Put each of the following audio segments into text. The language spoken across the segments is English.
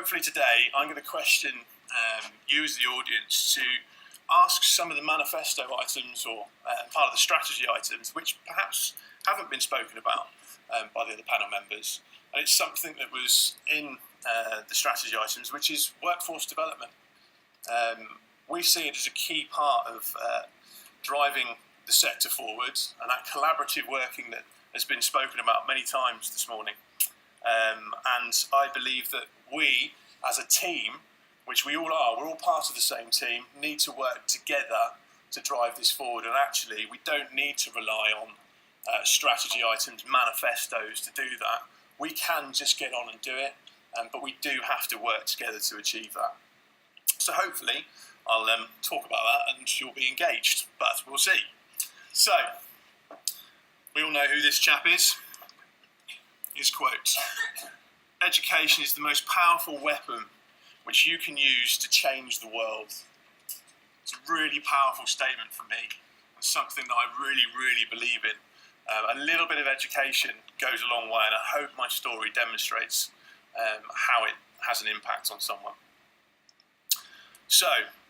hopefully today I'm going to question you as the audience to ask some of the manifesto items or part of the strategy items which perhaps haven't been spoken about by the other panel members. And it's something that was in the strategy items, which is workforce development. We see it as a key part of driving the sector forward, and that collaborative working that has been spoken about many times this morning. And I believe that we, as a team, which we all are, we're all part of the same team, need to work together to drive this forward. And actually, we don't need to rely on strategy items, manifestos to do that. We can just get on and do it, but we do have to work together to achieve that. So hopefully, I'll talk about that and you'll be engaged, but we'll see. So, we all know who this chap is. His quote: "Education is the most powerful weapon which you can use to change the world." It's a really powerful statement for me, and something that I really, really believe in. A little bit of education goes a long way, and I hope my story demonstrates how it has an impact on someone. So,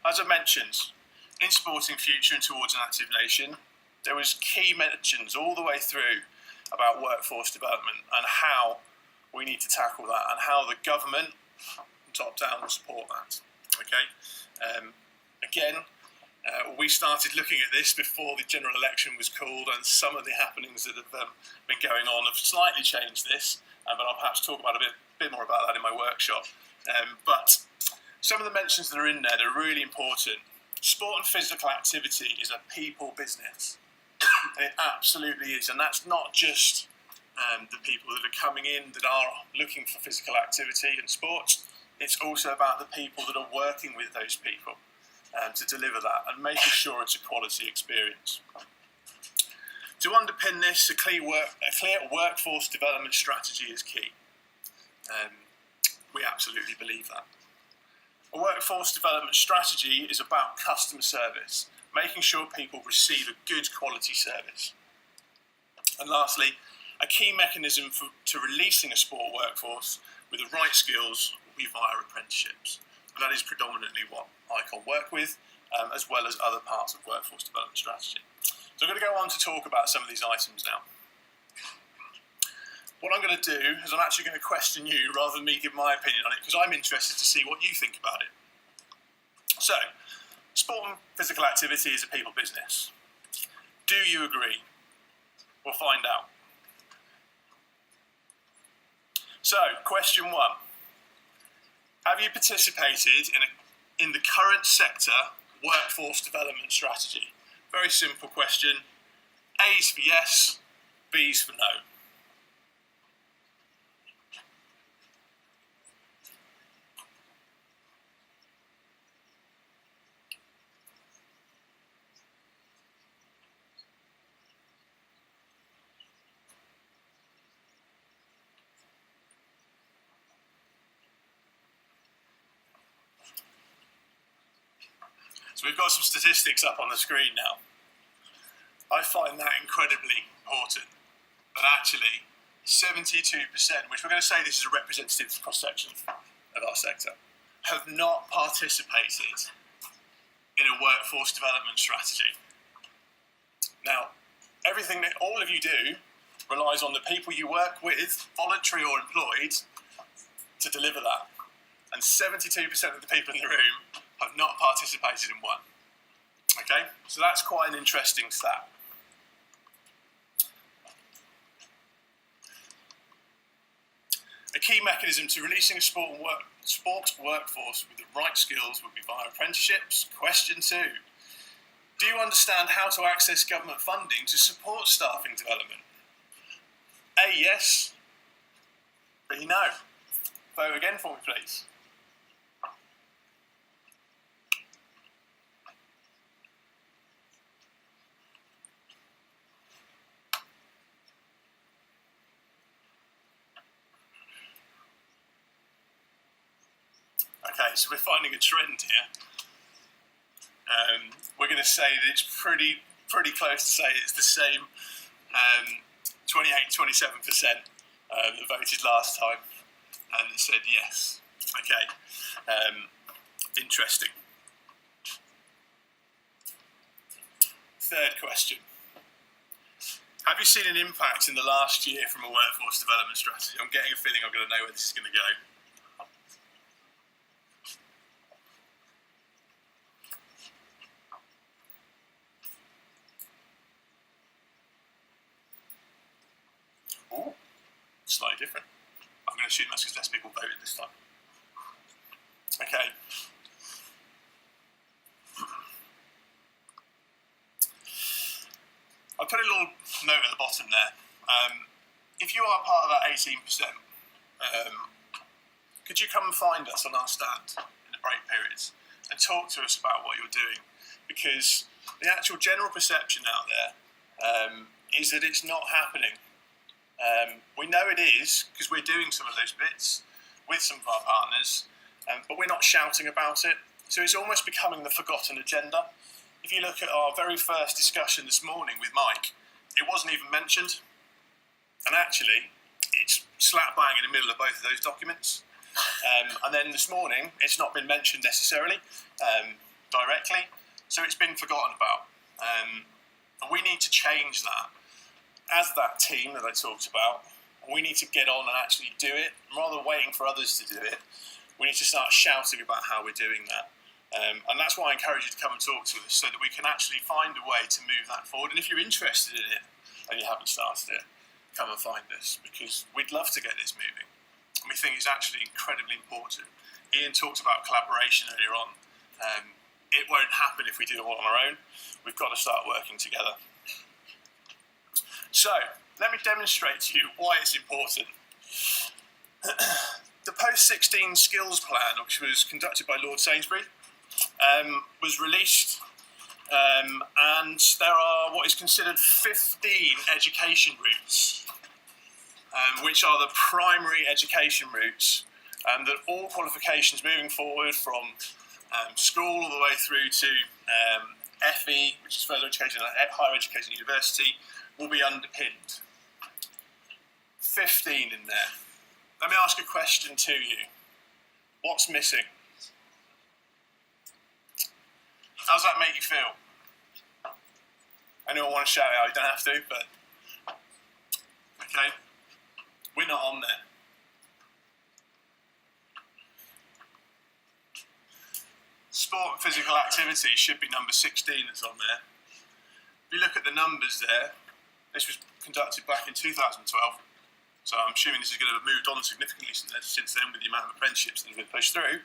as I mentioned, in Sporting Future and Towards an Active Nation, there was key mentions all the way through about workforce development and how we need to tackle that, and how the government, top down, will support that. Okay. We started looking at this before the general election was called, and some of the happenings that have been going on have slightly changed this, but I'll perhaps talk about a bit more about that in my workshop. But some of the mentions that are in there, they're really important. Sport and physical activity is a people business. It absolutely is, and that's not just the people that are coming in that are looking for physical activity and sports. It's also about the people that are working with those people to deliver that and making sure it's a quality experience. To underpin this, a clear workforce development strategy is key. We absolutely believe that. A workforce development strategy is about customer service, making sure people receive a good quality service. And lastly, a key mechanism to releasing a sport workforce with the right skills will be via apprenticeships. And that is predominantly what ICON work with, as well as other parts of workforce development strategy. So I'm going to go on to talk about some of these items now. What I'm going to do is I'm actually going to question you rather than me give my opinion on it, because I'm interested to see what you think about it. So, sport and physical activity is a people business. Do you agree? We'll find out. So, question one. Have you participated in the current sector workforce development strategy? Very simple question. A's for yes, B's for no. So we've got some statistics up on the screen now. I find that incredibly important. But actually, 72%, which we're going to say this is a representative cross-section of our sector, have not participated in a workforce development strategy. Now, everything that all of you do relies on the people you work with, voluntary or employed, to deliver that. And 72% of the people in the room have not participated in one. Okay, so that's quite an interesting stat. A key mechanism to releasing a sports workforce with the right skills would be via apprenticeships. Question two. Do you understand how to access government funding to support staffing development? A, yes. B, no. Vote again for me, please. Okay, so we're finding a trend here. We're going to say that it's pretty close to say it's the same 28-27% that voted last time and said yes. Okay, interesting. Third question. Have you seen an impact in the last year from a workforce development strategy? I'm getting a feeling I'm going to know where this is going to go. Ooh, slightly different. I'm going to assume that's because less people voted this time. Okay. I put a little note at the bottom there. If you are part of that 18%, could you come and find us on our stand in the break periods and talk to us about what you're doing? Because the actual general perception out there is that it's not happening. We know it is because we're doing some of those bits with some of our partners, but we're not shouting about it. So it's almost becoming the forgotten agenda. If you look at our very first discussion this morning with Mike, it wasn't even mentioned. And actually, it's slap bang in the middle of both of those documents. And then this morning, it's not been mentioned necessarily directly, so it's been forgotten about. And we need to change that. As that team that I talked about, we need to get on and actually do it. Rather than waiting for others to do it, we need to start shouting about how we're doing that. And that's why I encourage you to come and talk to us so that we can actually find a way to move that forward. And if you're interested in it and you haven't started it, come and find us, because we'd love to get this moving. And we think it's actually incredibly important. Ian talked about collaboration earlier on. It won't happen if we do it all on our own. We've got to start working together. So, let me demonstrate to you why it's important. The post-16 skills plan, which was conducted by Lord Sainsbury, was released, and there are what is considered 15 education routes, which are the primary education routes, that all qualifications moving forward from school all the way through to FE, which is further education, higher education, university, will be underpinned. 15 in there. Let me ask a question to you. What's missing? How does that make you feel? Anyone want to shout out? You don't have to, but okay. We're not on there. Sport and physical activity should be number 16 that's on there. If you look at the numbers there, this was conducted back in 2012, so I'm assuming this is going to have moved on significantly since then with the amount of apprenticeships that have been pushed through.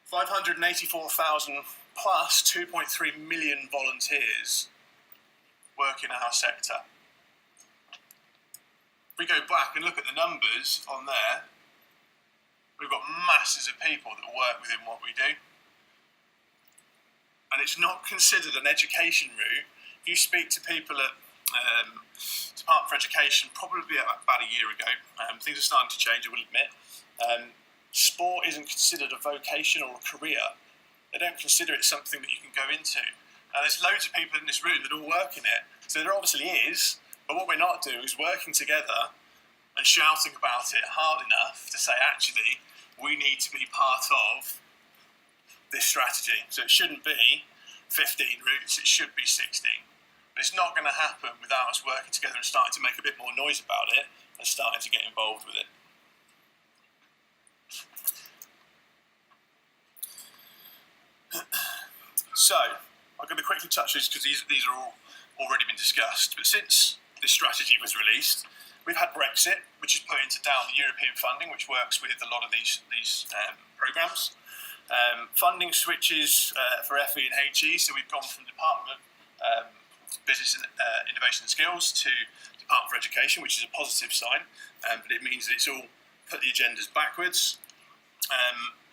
584,000 plus 2.3 million volunteers work in our sector. If we go back and look at the numbers on there, we've got masses of people that work within what we do. And it's not considered an education route. If you speak to people at Department for Education, probably about a year ago, things are starting to change, I will admit. Sport isn't considered a vocation or a career. They don't consider it something that you can go into. Now, there's loads of people in this room that all work in it, so there obviously is, but what we're not doing is working together and shouting about it hard enough to say, actually, we need to be part of this strategy. So it shouldn't be 15 routes, it should be 16. But it's not going to happen without us working together and starting to make a bit more noise about it and starting to get involved with it. So, I'm going to quickly touch this because these are all already been discussed. But since this strategy was released, we've had Brexit, which is putting down the European funding, which works with a lot of these programmes. Funding switches for FE and HE, so we've gone from Department of Business and Innovation and Skills to Department for Education, which is a positive sign, but it means that it's all put the agendas backwards.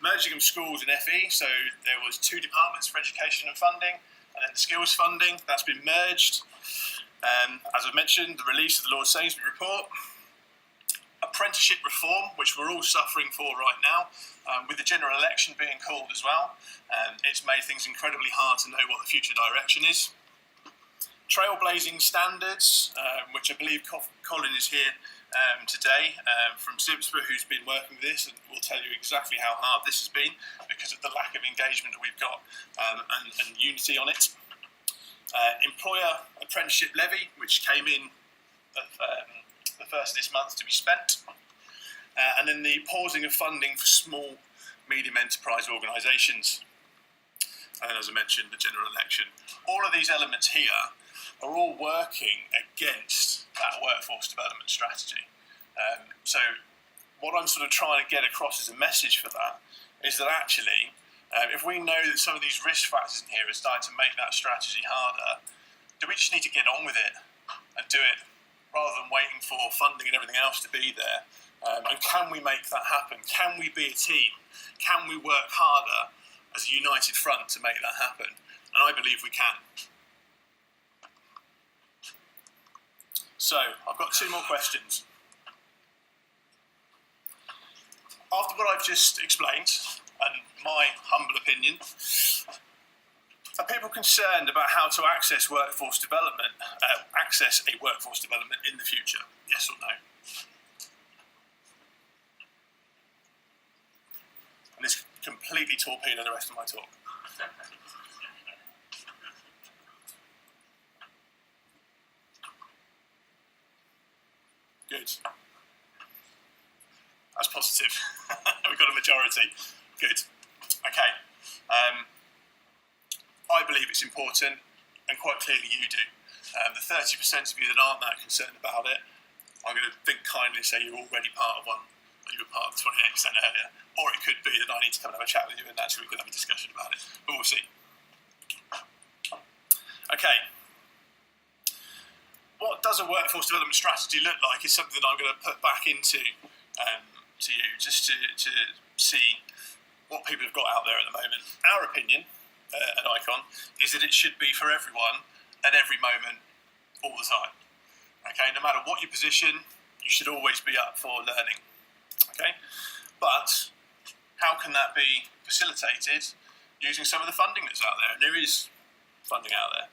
Merging of schools and FE, so there was two departments for education and funding, and then the skills funding, that's been merged. As I mentioned, the release of the Lord Sainsbury report. Apprenticeship reform, which we're all suffering for right now, with the general election being called as well. It's made things incredibly hard to know what the future direction is. Trailblazing standards, which I believe Colin is here today from Simpsborough, who's been working with this and will tell you exactly how hard this has been because of the lack of engagement that we've got and unity on it. Employer apprenticeship levy, which came in the first of this month to be spent. And then the pausing of funding for small, medium enterprise organisations. And as I mentioned, the general election. All of these elements here are all working against that workforce development strategy. So what I'm sort of trying to get across as a message for that is that actually, if we know that some of these risk factors in here are starting to make that strategy harder, do we just need to get on with it and do it rather than waiting for funding and everything else to be there? And can we make that happen? Can we be a team? Can we work harder as a united front to make that happen? And I believe we can. So, I've got two more questions. After what I've just explained, and my humble opinion, are people concerned about how to access workforce development, access a workforce development in the future? Yes or no? And this completely torpedo the rest of my talk. Good. That's positive. We've got a majority. Good. Okay. I believe it's important, and quite clearly you do. The 30% of you that aren't that concerned about it, I'm going to think kindly and say you're already part of one, and you were part of the 28% earlier. Or it could be that I need to come and have a chat with you, and actually we can have a discussion about it. But we'll see. Okay. What does a workforce development strategy look like is something that I'm going to put back into to you, just to see what people have got out there at the moment. Our opinion at Icon is that it should be for everyone at every moment, all the time. Okay, no matter what your position, you should always be up for learning. Okay, but how can that be facilitated using some of the funding that's out there? And there is funding out there.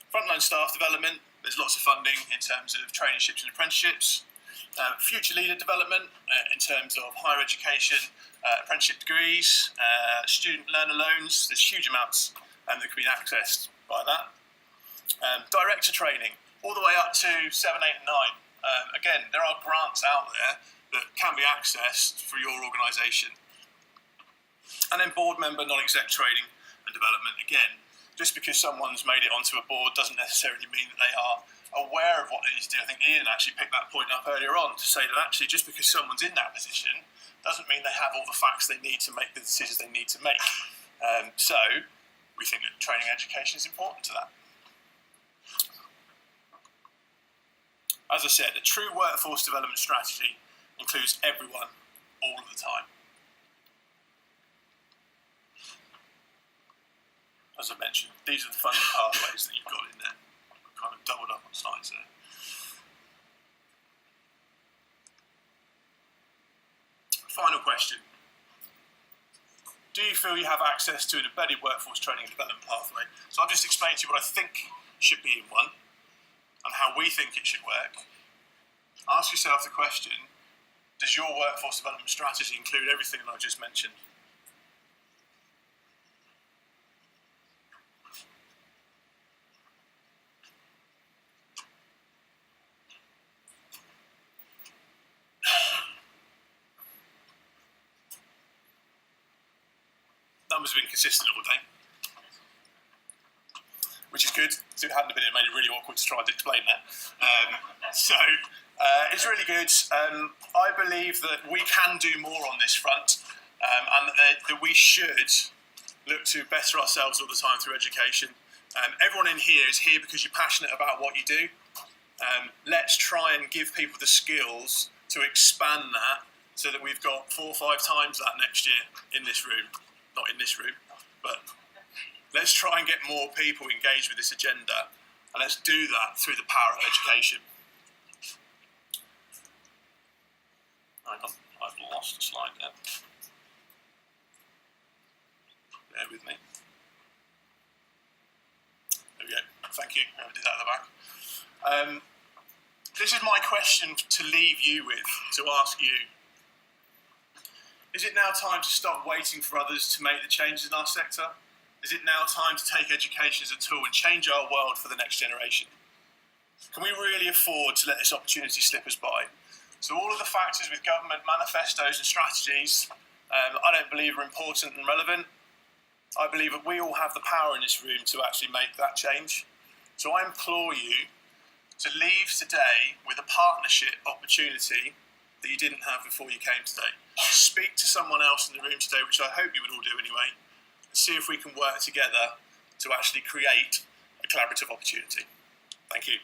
Frontline staff development, there's lots of funding in terms of traineeships and apprenticeships. Future leader development in terms of higher education, apprenticeship degrees, student learner loans. There's huge amounts that can be accessed by that. Director training, all the way up to 7, 8 and 9. Again, there are grants out there that can be accessed for your organisation. And then board member non-exec training and development. Again, just because someone's made it onto a board doesn't necessarily mean that they are aware of what they need to do. I think Ian actually picked that point up earlier on to say that actually just because someone's in that position doesn't mean they have all the facts they need to make the decisions they need to make. So we think that training education is important to that. As I said, a true workforce development strategy includes everyone all of the time. As I mentioned, these are the funding pathways that you've got in there. Kind of doubled up on slides there. Final question. Do you feel you have access to an embedded workforce training and development pathway? So I've just explained to you what I think should be in one and how we think it should work. Ask yourself the question, does your workforce development strategy include everything that I've just mentioned? Numbers have been consistent all day, which is good. So if it hadn't been, it made it really awkward to try and explain that. It's really good. I believe that we can do more on this front, and that we should look to better ourselves all the time through education. Everyone in here is here because you're passionate about what you do. Let's try and give people the skills to expand that so that we've got 4 or 5 times that next year in this room. Not in this room, but let's try and get more people engaged with this agenda, and let's do that through the power of education. Hang on, I've lost a slide there. Bear with me. There we go. Thank you. Whoever did that at the back. This is my question to leave you with, to ask you. Is it now time to stop waiting for others to make the changes in our sector? Is it now time to take education as a tool and change our world for the next generation? Can we really afford to let this opportunity slip us by? So all of the factors with government manifestos and strategies, I don't believe are important and relevant. I believe that we all have the power in this room to actually make that change. So I implore you to leave today with a partnership opportunity that you didn't have before you came today. Speak to someone else in the room today, which I hope you would all do anyway, and see if we can work together to actually create a collaborative opportunity. Thank you.